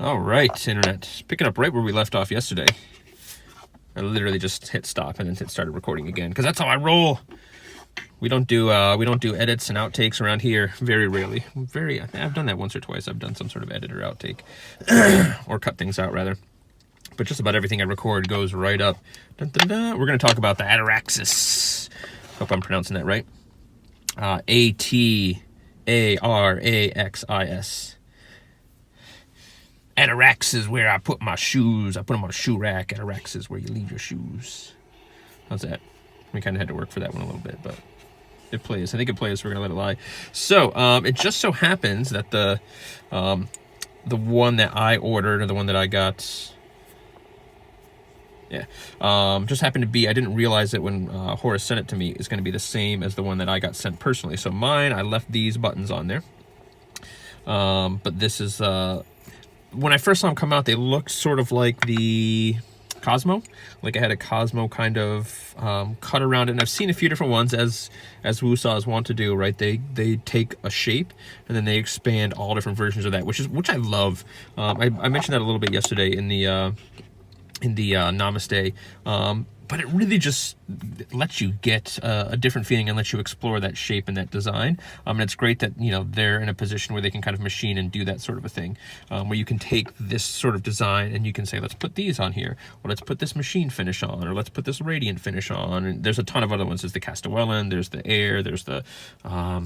All right, internet. Picking up right where we left off yesterday. I literally just hit stop and then started recording again because that's how I roll. We don't do edits and outtakes around here. Very rarely. I've done that once or twice. I've done some sort of edit or outtake, or cut things out rather. But just about everything I record goes right up. Dun, dun, dun. We're going to talk about the Ataraxis. Hope I'm pronouncing that right. Ataraxis. Ataraxis is where I put my shoes. I put them on a shoe rack. Ataraxis is where you leave your shoes. How's that? We kind of had to work for that one a little bit, but it plays. I think it plays. We're going to let it lie. So it just so happens that the one that I ordered, or the one that I got... Yeah, just happened to be, I didn't realize it when Horace sent it to me, is going to be the same as the one that I got sent personally. So mine, I left these buttons on there. But this is, when I first saw them come out, they looked sort of like the Cosmo. Like I had a Cosmo kind of cut around it. And I've seen a few different ones, as WooSahs want to do, right? They take a shape and then they expand all different versions of that, which I love. I mentioned that a little bit yesterday in the Namaste, but it really just lets you get a different feeling and lets you explore that shape and that design. And it's great that, you know, they're in a position where they can kind of machine and do that sort of a thing, where you can take this sort of design and you can say, let's put these on here, or let's put this machine finish on, or let's put this radiant finish on. And there's a ton of other ones. There's the Castellan, there's the Air, there's the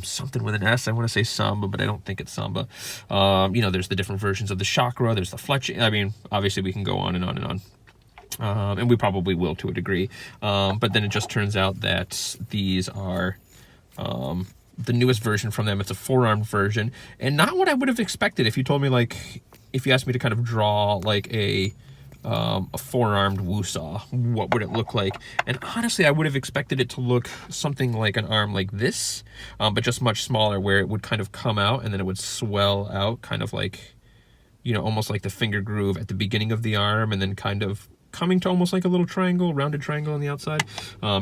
something with an S. I want to say Samba, but I don't think it's Samba. You know, there's the different versions of the Chakra. There's the Fletch. I mean, obviously we can go on and on and on. And we probably will to a degree. But then it just turns out that these are the newest version from them. It's a four-armed version, and not what I would have expected. If you told me, like, if you asked me to kind of draw like a four-armed WooSah, what would it look like? And honestly, I would have expected it to look something like an arm like this, but just much smaller, where it would kind of come out and then it would swell out, kind of like, you know, almost like the finger groove at the beginning of the arm, and then kind of coming to almost like a little triangle, rounded triangle on the outside,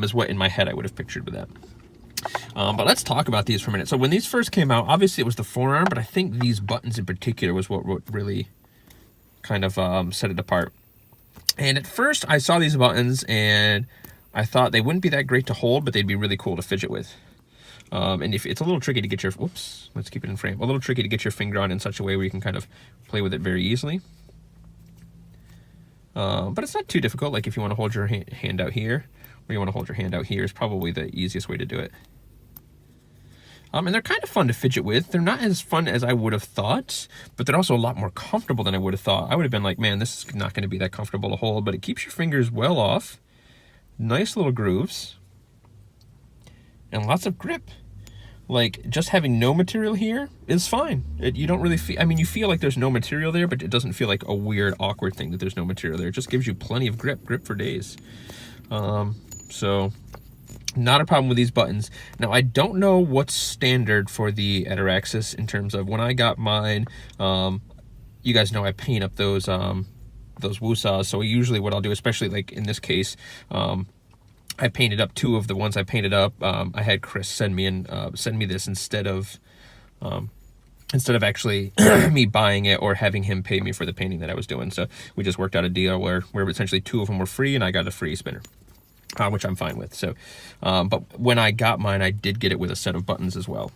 is what in my head I would have pictured with that. But let's talk about these for a minute. So when these first came out, obviously it was the forearm, but I think these buttons in particular was what really kind of set it apart. And at first I saw these buttons and I thought they wouldn't be that great to hold, but they'd be really cool to fidget with. And if it's a little tricky to get your, whoops, let's keep it in frame, a little tricky to get your finger on in such a way where you can kind of play with it very easily. But it's not too difficult. Like if you want to hold your hand out here, or you want to hold your hand out here, is probably the easiest way to do it. And they're kind of fun to fidget with. They're not as fun as I would have thought, but they're also a lot more comfortable than I would have thought. I would have been like, man, this is not going to be that comfortable to hold, but it keeps your fingers well off. Nice little grooves. And lots of grip. Like, just having no material here is fine. You don't really feel, I mean, you feel like there's no material there, but it doesn't feel like a weird, awkward thing that there's no material there. It just gives you plenty of grip for days. So, not a problem with these buttons. Now, I don't know what's standard for the Ataraxis in terms of when I got mine. You guys know I paint up those WooSahs, so usually what I'll do, especially like in this case, I painted up two of the ones I painted up. I had Chris send me this instead of actually me buying it or having him pay me for the painting that I was doing. So we just worked out a deal where essentially two of them were free and I got a free spinner, which I'm fine with. So, but when I got mine, I did get it with a set of buttons as well.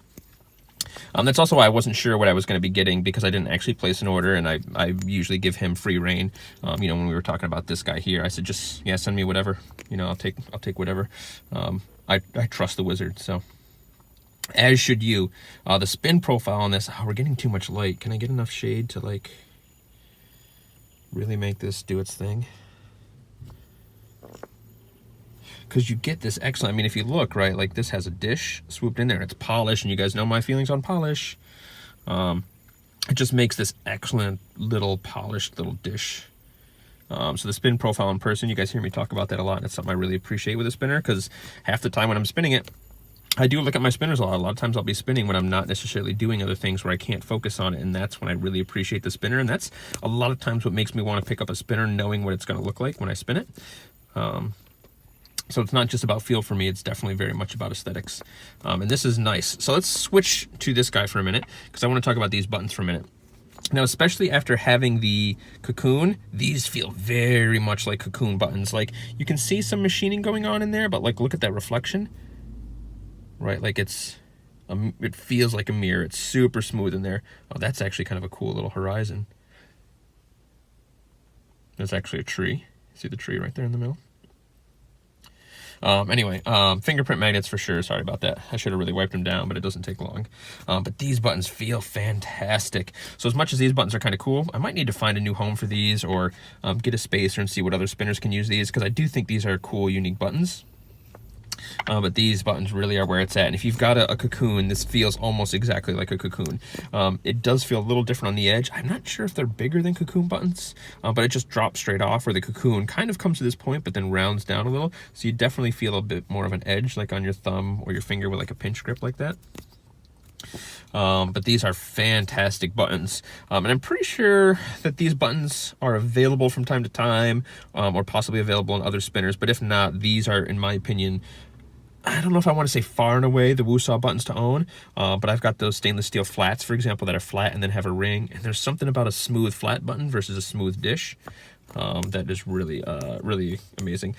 That's also why I wasn't sure what I was going to be getting, because I didn't actually place an order, and I usually give him free reign. You know, when we were talking about this guy here, I said, just, yeah, send me whatever. You know, I'll take whatever. I trust the wizard, so. As should you. The spin profile on this, we're getting too much light. Can I get enough shade to, like, really make this do its thing? Because you get this excellent, I mean, if you look, right, like this has a dish swooped in there. It's polished, and you guys know my feelings on polish. It just makes this excellent little polished little dish. So the spin profile in person, you guys hear me talk about that a lot, and it's something I really appreciate with a spinner, because half the time when I'm spinning it, I do look at my spinners a lot. A lot of times I'll be spinning when I'm not necessarily doing other things where I can't focus on it, and that's when I really appreciate the spinner, and that's a lot of times what makes me want to pick up a spinner, knowing what it's going to look like when I spin it. So it's not just about feel for me, it's definitely very much about aesthetics. And this is nice. So let's switch to this guy for a minute, because I want to talk about these buttons for a minute. Now, especially after having the cocoon, these feel very much like cocoon buttons. Like, you can see some machining going on in there, but like, look at that reflection, right? Like it feels like a mirror. It's super smooth in there. Oh, that's actually kind of a cool little horizon. There's actually a tree. See the tree right there in the middle? Anyway, fingerprint magnets for sure. Sorry about that. I should have really wiped them down, but it doesn't take long. But these buttons feel fantastic. So as much as these buttons are kind of cool, I might need to find a new home for these, or get a spacer and see what other spinners can use these, because I do think these are cool, unique buttons. But these buttons really are where it's at. And if you've got a cocoon, this feels almost exactly like a cocoon. It does feel a little different on the edge. I'm not sure if they're bigger than cocoon buttons, but it just drops straight off, where the cocoon kind of comes to this point but then rounds down a little. So you definitely feel a bit more of an edge, like on your thumb or your finger with like a pinch grip like that. But these are fantastic buttons, and I'm pretty sure that these buttons are available from time to time, or possibly available in other spinners. But if not, these are, in my opinion, I don't know if I want to say far and away the WooSah buttons to own, but I've got those stainless steel flats, for example, that are flat and then have a ring. And there's something about a smooth flat button versus a smooth dish that is really, really amazing.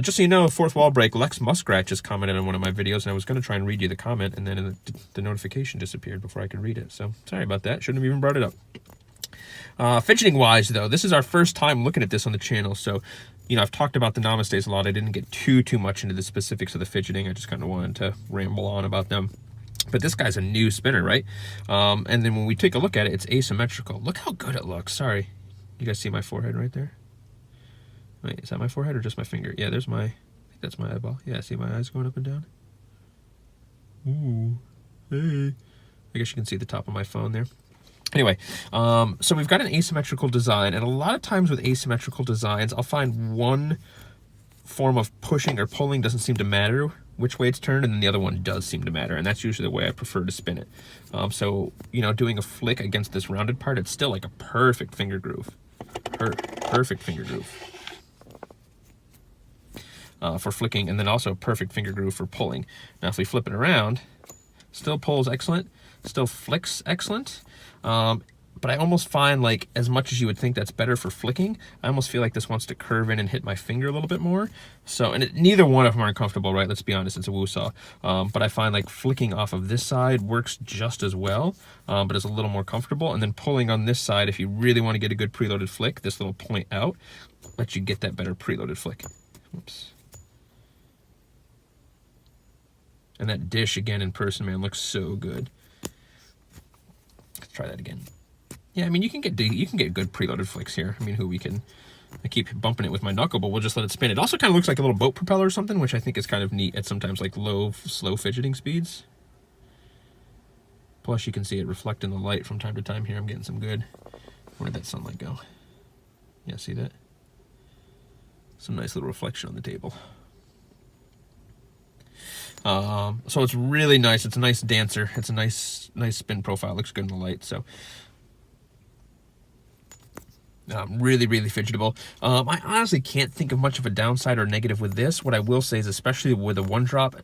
Just so you know, fourth wall break, Lex Muskrat just commented on one of my videos, and I was going to try and read you the comment, and then the notification disappeared before I could read it. So sorry about that. Shouldn't have even brought it up. Fidgeting wise, though, this is our first time looking at this on the channel, so you know, I've talked about the Namastes a lot. I didn't get too much into the specifics of the fidgeting. I just kind of wanted to ramble on about them. But this guy's a new spinner, right? And then when we take a look at it, it's asymmetrical. Look how good it looks. Sorry. You guys see my forehead right there? Wait, is that my forehead or just my finger? Yeah, there's my, I think that's my eyeball. Yeah, see my eyes going up and down? Ooh, hey. I guess you can see the top of my phone there. Anyway, so we've got an asymmetrical design, and a lot of times with asymmetrical designs, I'll find one form of pushing or pulling doesn't seem to matter which way it's turned, and then the other one does seem to matter, and that's usually the way I prefer to spin it. So, you know, doing a flick against this rounded part, it's still like a perfect finger groove. Perfect finger groove for flicking, and then also perfect finger groove for pulling. Now, if we flip it around, still pulls excellent, still flicks excellent. But I almost find, like, as much as you would think that's better for flicking, I almost feel like this wants to curve in and hit my finger a little bit more. So, and neither one of them are comfortable, right? Let's be honest, it's a WooSah. But I find like flicking off of this side works just as well, but is a little more comfortable. And then pulling on this side, if you really want to get a good preloaded flick, this little point out lets you get that better preloaded flick. Oops. And that dish, again, in person, man, looks so good. Let's try that again. Yeah, I mean, you can get good preloaded flicks here. I mean, I keep bumping it with my knuckle, but we'll just let it spin. It also kind of looks like a little boat propeller or something, which I think is kind of neat at sometimes like low, slow fidgeting speeds. Plus, you can see it reflect in the light from time to time here. I'm getting some good. Where'd that sunlight go? Yeah, see that? Some nice little reflection on the table. So it's really nice. It's a nice dancer. It's a nice spin profile. Looks good in the light. So really, really fidgetable. I honestly can't think of much of a downside or negative with this. What I will say is, especially with a one drop,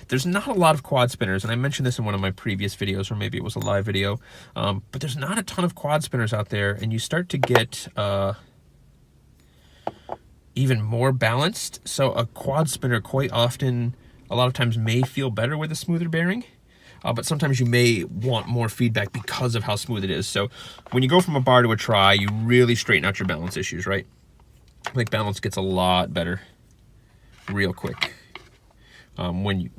there's not a lot of quad spinners, and I mentioned this in one of my previous videos, or maybe it was a live video, but there's not a ton of quad spinners out there, and you start to get even more balanced. So a quad spinner quite often, a lot of times, may feel better with a smoother bearing. But sometimes you may want more feedback because of how smooth it is. So when you go from a bar to a try, you really straighten out your balance issues, right? Like, balance gets a lot better real quick. When you've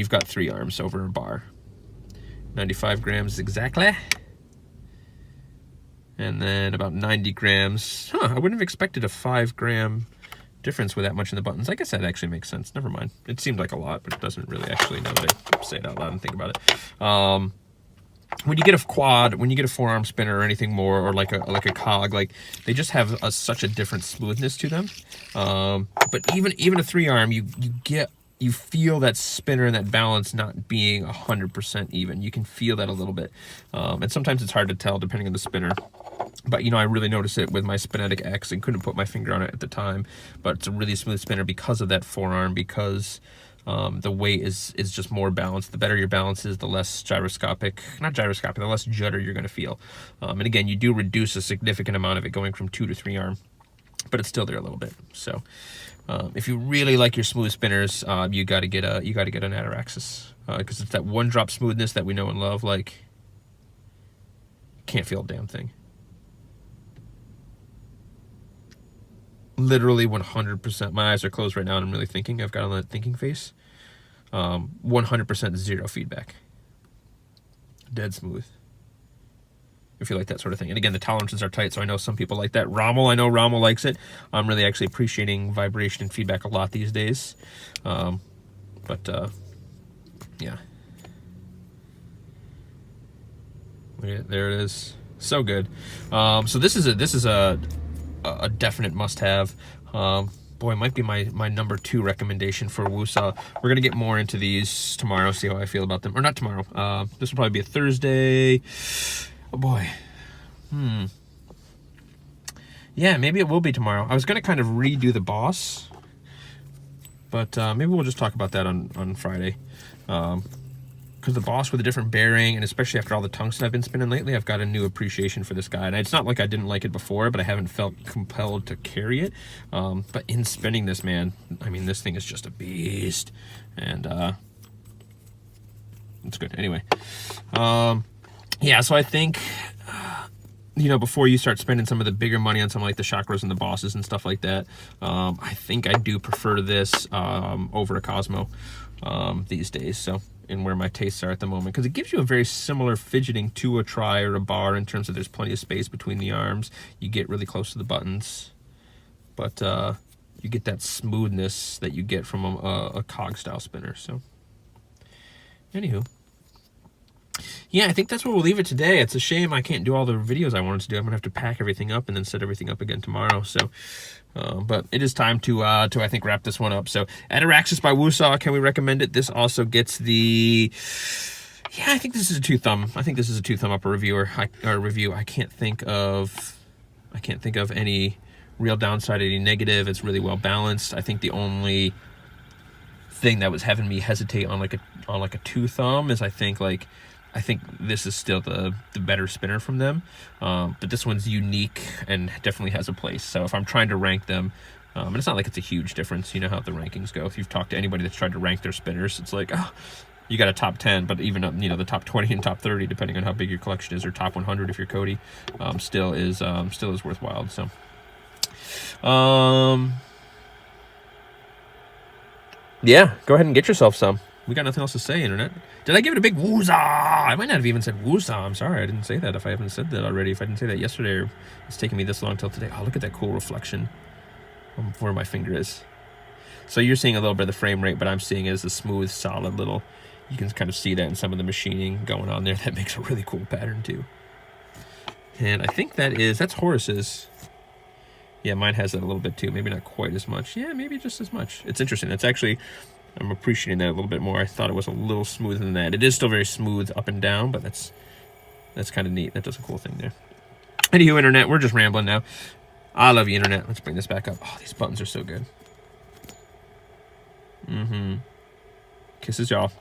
got 3 arms over a bar. 95 grams exactly. And then about 90 grams. I wouldn't have expected a 5 gram difference with that much in the buttons. I guess that actually makes sense. Never mind. It seemed like a lot, but it doesn't really actually, now that I say it out loud and think about it. When you get a quad, when you get a 4-arm spinner or anything more, or like a cog, like, they just have such a different smoothness to them. But even a 3-arm, you feel that spinner and that balance not being 100% even. You can feel that a little bit. And sometimes it's hard to tell depending on the spinner. But, you know, I really noticed it with my Spinetic X and couldn't put my finger on it at the time. But it's a really smooth spinner because of that 4-arm, because the weight is just more balanced. The better your balance is, the less the less judder you're going to feel. And again, you do reduce a significant amount of it going from 2 to 3 arm, but it's still there a little bit. So if you really like your smooth spinners, you got to get an Ataraxis, because it's that one drop smoothness that we know and love. Like, can't feel a damn thing. Literally 100%. My eyes are closed right now and I'm really thinking. I've got on that thinking face. 100% zero feedback. Dead smooth. If you like that sort of thing. And again, the tolerances are tight, so I know some people like that. I know Rommel likes it. I'm really actually appreciating vibration and feedback a lot these days. Yeah. There it is. So good. So this is a definite must-have. Boy, it might be my number 2 recommendation for WooSah. We're gonna get more into these tomorrow, see how I feel about them. Or not tomorrow. This will probably be a Thursday. Oh boy. Yeah, maybe it will be tomorrow. I was gonna kind of redo the boss, but maybe we'll just talk about that on Friday. Because the boss with a different bearing, and especially after all the tungsten I've been spinning lately, I've got a new appreciation for this guy. And it's not like I didn't like it before, but I haven't felt compelled to carry it. But in spinning this, man, I mean, this thing is just a beast. And it's good. Anyway, yeah, so I think, before you start spending some of the bigger money on something like the chakras and the bosses and stuff like that, I think I do prefer this over a Cosmo these days. So, and where my tastes are at the moment, because it gives you a very similar fidgeting to a tri or a bar in terms of there's plenty of space between the arms. You get really close to the buttons, but you get that smoothness that you get from a cog style spinner. So, anywho. Yeah, I think that's where we'll leave it today. It's a shame I can't do all the videos I wanted to do. I'm gonna have to pack everything up and then set everything up again tomorrow. So, but it is time to I think wrap this one up. So, Ataraxis by WooSah, can we recommend it? This also gets the. Yeah, I think this is a 2 thumb. I think this is a 2 thumb up review. I can't think of any real downside, any negative. It's really well balanced. I think the only thing that was having me hesitate on like a 2 thumb is I think this is still the better spinner from them, but this one's unique and definitely has a place. So if I'm trying to rank them, and it's not like it's a huge difference, you know how the rankings go. If you've talked to anybody that's tried to rank their spinners, it's like, oh, you got a top 10, but even the top 20 and top 30, depending on how big your collection is, or top 100 if you're Cody, still is worthwhile. So, yeah, go ahead and get yourself some. We got nothing else to say, Internet. Did I give it a big WooSah? I might not have even said WooSah. I'm sorry, I didn't say that. If I haven't said that already, if I didn't say that yesterday, or it's taking me this long till today. Oh, look at that cool reflection where my finger is. So you're seeing a little bit of the frame rate, but I'm seeing it as a smooth, solid little. You can kind of see that in some of the machining going on there. That makes a really cool pattern too. And I think that's Horace's. Yeah, mine has that a little bit too. Maybe not quite as much. Yeah, maybe just as much. It's interesting. It's actually. I'm appreciating that a little bit more. I thought it was a little smoother than that. It is still very smooth up and down, but that's kind of neat. That does a cool thing there. Anywho, Internet, we're just rambling now. I love you, Internet. Let's bring this back up. Oh, these buttons are so good. Kisses, y'all.